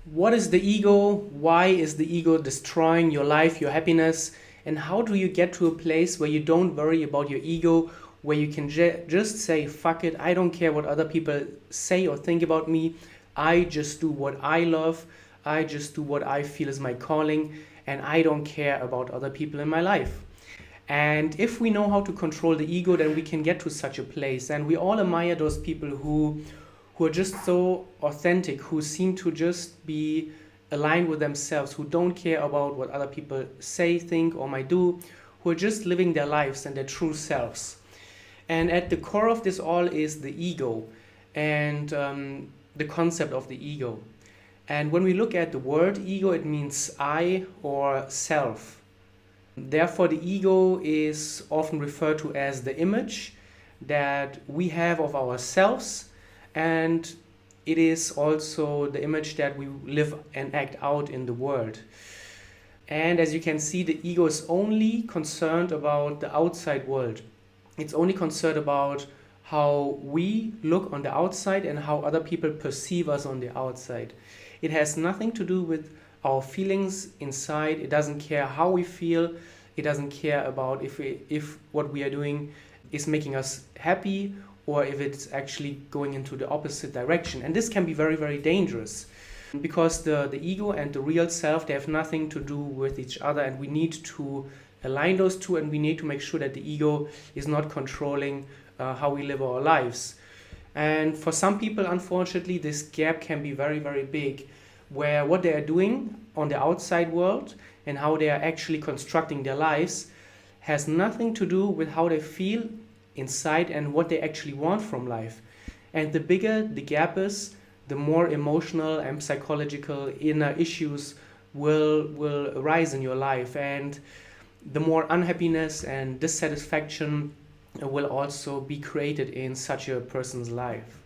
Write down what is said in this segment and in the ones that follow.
What is the ego? Why is the ego destroying your life, your happiness? And how do you get to a place where you don't worry about your ego, where you can just say, fuck it, I don't care what other people say or think about me. I just do what I love. I just do what I feel is my calling, and I don't care about other people in my life. And if we know how to control the ego, then we can get to such a place. And we all admire those people who are just so authentic, who seem to just be aligned with themselves, who don't care about what other people say, think, or might do, who are just living their lives and their true selves. And at the core of this all is the ego and the concept of the ego. And when we look at the word ego, it means I or self. Therefore, the ego is often referred to as the image that we have of ourselves, and it is also the image that we live and act out in the world. And as you can see, the ego is only concerned about the outside world. It's only concerned about how we look on the outside and how other people perceive us on the outside. It has nothing to do with our feelings inside. It doesn't care how we feel. It doesn't care about if what we are doing is making us happy or if it's actually going into the opposite direction. And this can be very, very dangerous because the ego and the real self, they have nothing to do with each other, and we need to align those two, and we need to make sure that the ego is not controlling how we live our lives. And for some people, unfortunately, this gap can be very, very big, where what they are doing on the outside world and how they are actually constructing their lives has nothing to do with how they feel inside and what they actually want from life. And the bigger the gap is, the more emotional and psychological inner issues will arise in your life, and the more unhappiness and dissatisfaction will also be created in such a person's life.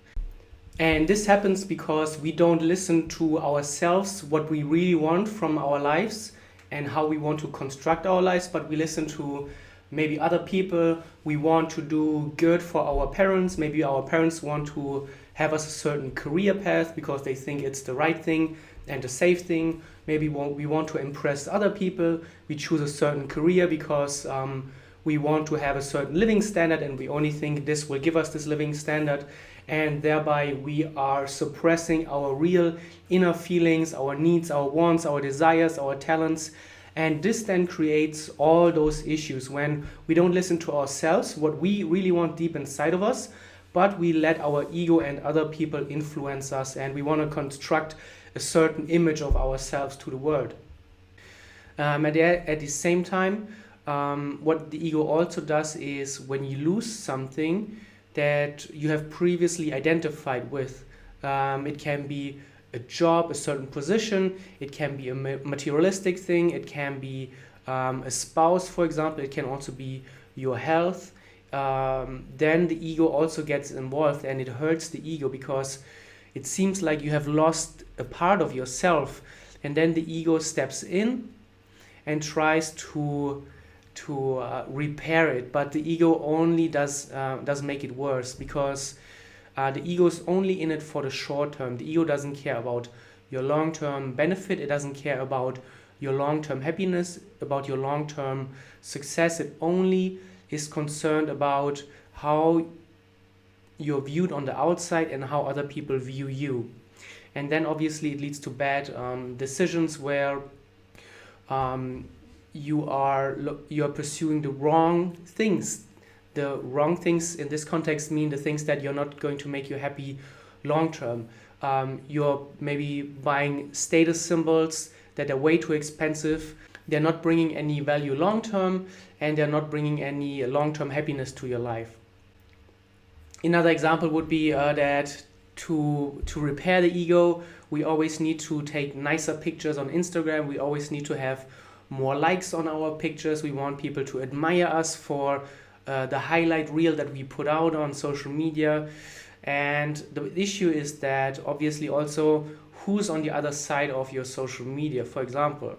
And this happens because we don't listen to ourselves, what we really want from our lives and how we want to construct our lives, but we listen to maybe other people. We want to do good for our parents. Maybe our parents want to have us a certain career path because they think it's the right thing and the safe thing. Maybe we want to impress other people. We choose a certain career because we want to have a certain living standard, and we only think this will give us this living standard, and thereby we are suppressing our real inner feelings, our needs, our wants, our desires, our talents. And this then creates all those issues when we don't listen to ourselves, what we really want deep inside of us, but we let our ego and other people influence us, and we want to construct a certain image of ourselves to the world. At the same time, what the ego also does is when you lose something that you have previously identified with, it can be a job, a certain position, it can be a materialistic thing, it can be a spouse, for example, it can also be your health, then the ego also gets involved, and it hurts the ego because it seems like you have lost a part of yourself, and then the ego steps in and tries to repair it, but the ego only does make it worse because the ego is only in it for the short term. The ego doesn't care about your long-term benefit. It doesn't care about your long-term happiness, about your long-term success. It only is concerned about how you're viewed on the outside and how other people view you. And then obviously it leads to bad decisions where you are pursuing the wrong things. The wrong things in this context mean the things that you're not going to make you happy long term. You're maybe buying status symbols that are way too expensive. They're not bringing any value long term, and they're not bringing any long term happiness to your life. Another example would be that to repair the ego, we always need to take nicer pictures on Instagram. We always need to have more likes on our pictures. We want people to admire us for the highlight reel that we put out on social media. And the issue is that obviously also who's on the other side of your social media. For example,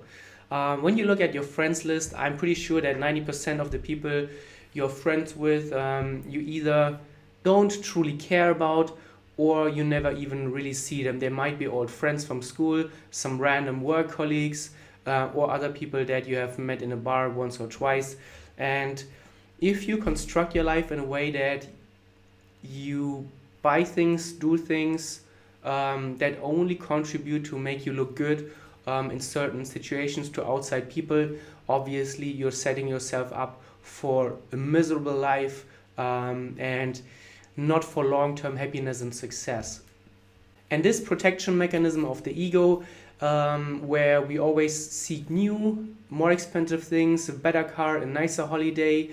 when you look at your friends list, I'm pretty sure that 90% of the people you're friends with, you either don't truly care about, or you never even really see them. They might be old friends from school, some random work colleagues, or other people that you have met in a bar once or twice. And if you construct your life in a way that you buy things, do things that only contribute to make you look good in certain situations to outside people, obviously you're setting yourself up for a miserable life and not for long-term happiness and success. And this protection mechanism of the ego, where we always seek new, more expensive things, a better car, a nicer holiday,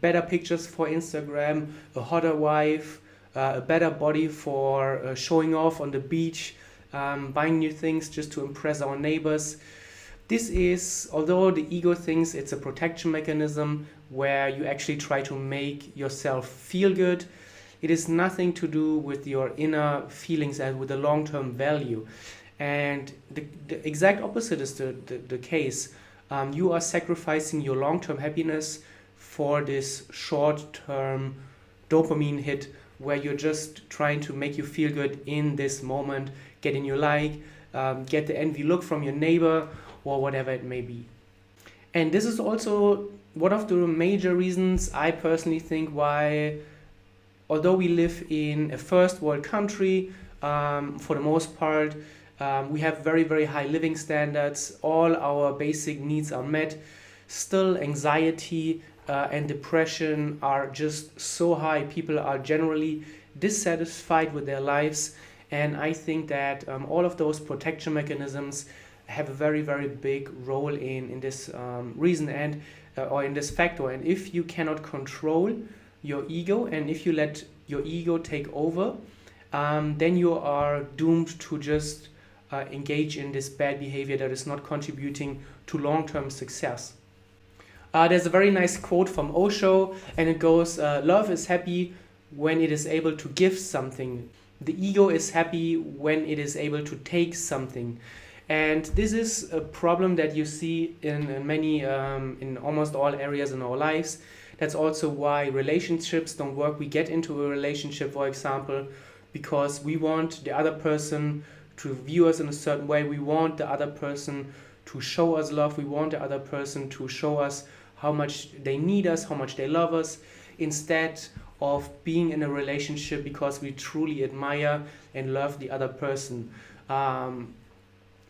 better pictures for Instagram, a hotter wife, a better body for showing off on the beach, buying new things just to impress our neighbors. This is, although the ego thinks it's a protection mechanism where you actually try to make yourself feel good, it is nothing to do with your inner feelings and with the long-term value. And the exact opposite is the case. You are sacrificing your long-term happiness for this short-term dopamine hit where you're just trying to make you feel good in this moment, get in your like, get the envy look from your neighbor, or whatever it may be. And this is also one of the major reasons I personally think why, although we live in a first world country, for the most part, we have very, very high living standards, all our basic needs are met, still anxiety and depression are just so high. People are generally dissatisfied with their lives, and I think that all of those protection mechanisms have a very, very big role in this reason and or in this factor. And if you cannot control your ego, and if you let your ego take over, then you are doomed to just engage in this bad behavior that is not contributing to long-term success. There's a very nice quote from Osho, and it goes, love is happy when it is able to give something. The ego is happy when it is able to take something. And this is a problem that you see in many, in almost all areas in our lives. That's also why relationships don't work. We get into a relationship, for example, because we want the other person to view us in a certain way. We want the other person to show us love. We want the other person to show us how much they need us, how much they love us, instead of being in a relationship because we truly admire and love the other person.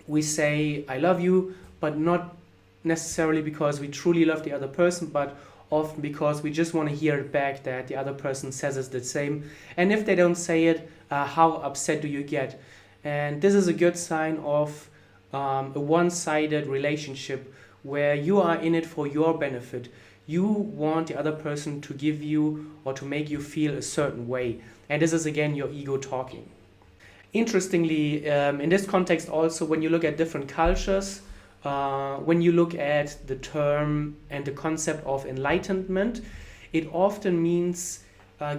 We say, I love you, but not necessarily because we truly love the other person, but often because we just want to hear it back that the other person says it's the same. And if they don't say it, how upset do you get? And this is a good sign of a one-sided relationship where you are in it for your benefit. You want the other person to give you or to make you feel a certain way. And this is again your ego talking. Interestingly, in this context also, when you look at different cultures, when you look at the term and the concept of enlightenment, it often means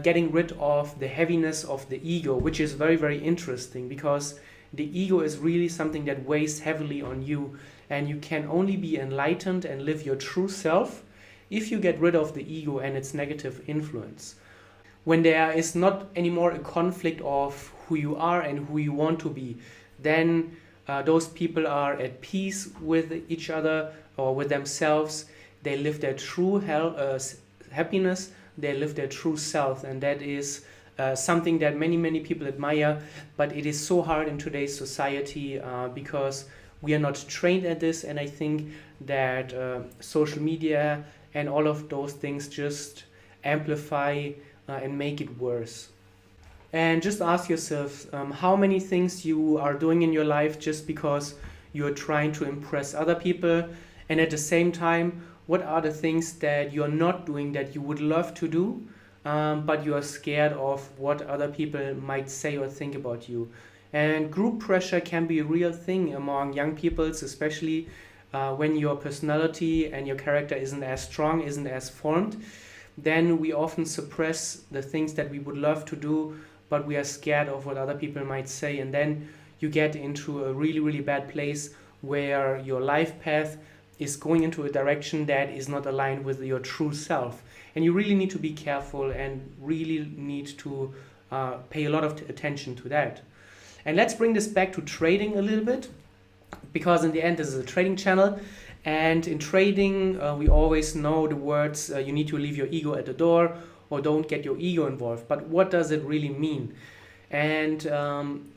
getting rid of the heaviness of the ego, which is very, very interesting because the ego is really something that weighs heavily on you, and you can only be enlightened and live your true self if you get rid of the ego and its negative influence. When there is not anymore a conflict of who you are and who you want to be, then those people are at peace with each other or with themselves. They live their true happiness, they live their true self, and that is something that many, many people admire, but it is so hard in today's society because we are not trained at this, and I think that social media and all of those things just amplify and make it worse. And just ask yourself how many things you are doing in your life just because you're trying to impress other people, and at the same time, what are the things that you're not doing that you would love to do, but you are scared of what other people might say or think about you. And group pressure can be a real thing among young people, especially when your personality and your character isn't as strong, isn't as formed. Then we often suppress the things that we would love to do, but we are scared of what other people might say, and then you get into a really, really bad place where your life path is going into a direction that is not aligned with your true self. And you really need to be careful and really need to pay a lot of attention to that. And let's bring this back to trading a little bit, because in the end this is a trading channel, and in trading we always know the words you need to leave your ego at the door, or don't get your ego involved. But what does it really mean? And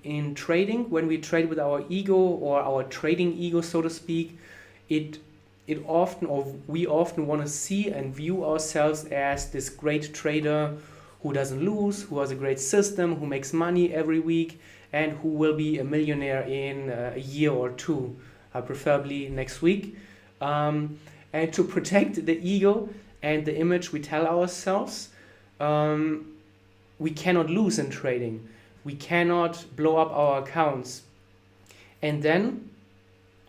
in trading, when we trade with our ego, or our trading ego, so to speak, we often want to see and view ourselves as this great trader who doesn't lose, who has a great system, who makes money every week, and who will be a millionaire in a year or two, preferably next week. And to protect the ego and the image we tell ourselves, we cannot lose in trading. We cannot blow up our accounts. And then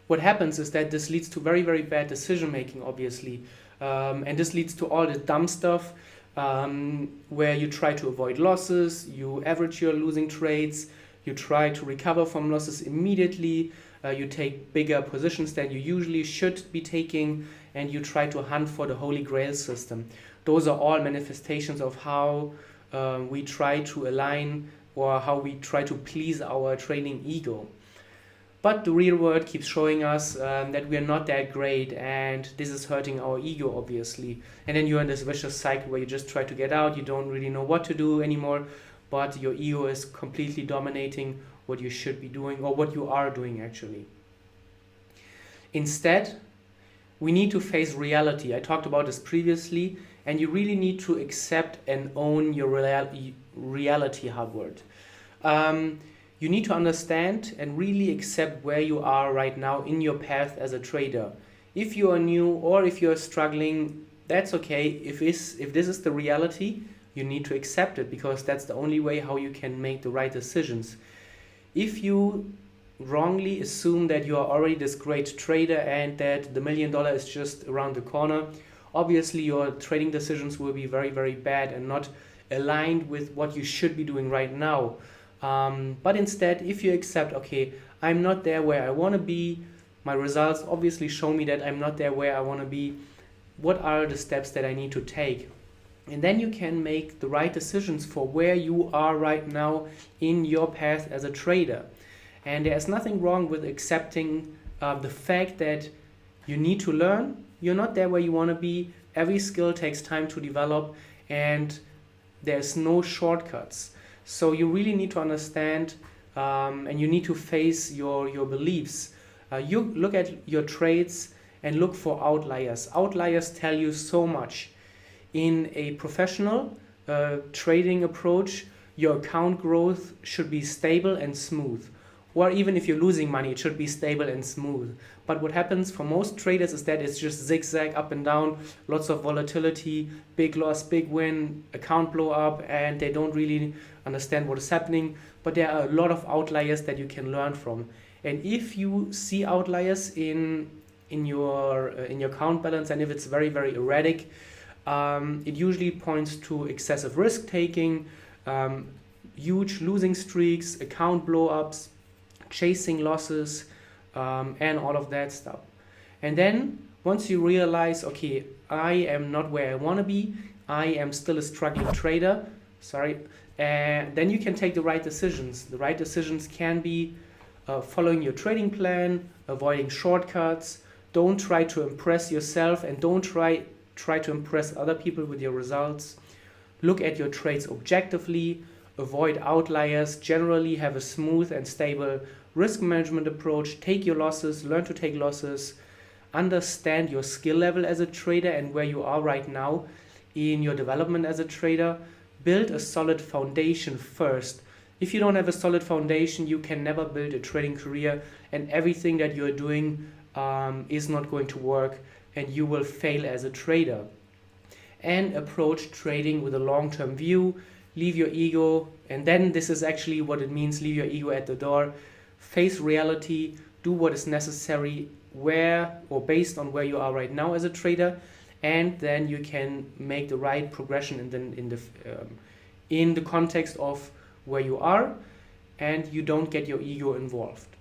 what happens is that this leads to very, very bad decision making, obviously. And this leads to all the dumb stuff where you try to avoid losses, you average your losing trades, you try to recover from losses immediately, you take bigger positions than you usually should be taking, and you try to hunt for the Holy Grail system. Those are all manifestations of how we try to align, or how we try to please our trading ego. But the real world keeps showing us that we are not that great, and this is hurting our ego, obviously. And then you're in this vicious cycle where you just try to get out, you don't really know what to do anymore, but your ego is completely dominating what you should be doing, or what you are doing actually. Instead, we need to face reality. I talked about this previously, and you really need to accept and own your reality hard. You need to understand and really accept where you are right now in your path as a trader. If you are new, or if you are struggling, that's okay. If this is the reality, you need to accept it, because that's the only way how you can make the right decisions. If you wrongly assume that you are already this great trader and that the $1 million is just around the corner, obviously your trading decisions will be very, very bad and not aligned with what you should be doing right now. But instead, if you accept, okay, I'm not there where I want to be, my results obviously show me that I'm not there where I want to be, what are the steps that I need to take? And then you can make the right decisions for where you are right now in your path as a trader. And there's nothing wrong with accepting the fact that you need to learn. You're not there where you want to be. Every skill takes time to develop, and there's no shortcuts. So you really need to understand and you need to face your beliefs. You look at your trades and look for outliers. Outliers tell you so much. In a professional trading approach, your account growth should be stable and smooth. Or even if you're losing money, it should be stable and smooth. But what happens for most traders is that it's just zigzag up and down, lots of volatility, big loss, big win, account blow up, and they don't really understand what is happening. But there are a lot of outliers that you can learn from. And if you see outliers in your account balance, and if it's very, very erratic, it usually points to excessive risk taking, huge losing streaks, account blow ups, chasing losses, and all of that stuff. And then once you realize, okay, I am not where I want to be, I am still a struggling trader, then you can take the right decisions. The right decisions can be following your trading plan, avoiding shortcuts, don't try to impress yourself, and don't try to impress other people with your results. Look at your trades objectively, avoid outliers, generally have a smooth and stable risk management approach, take your losses, learn to take losses, understand your skill level as a trader and where you are right now in your development as a trader. Build a solid foundation first. If you don't have a solid foundation, you can never build a trading career, and everything that you're doing is not going to work, and you will fail as a trader. And approach trading with a long-term view. Leave your ego, and then this is actually what it means, leave your ego at the door. Face reality, do what is necessary where or based on where you are right now as a trader, and then you can make the right progression in the context of where you are, and you don't get your ego involved.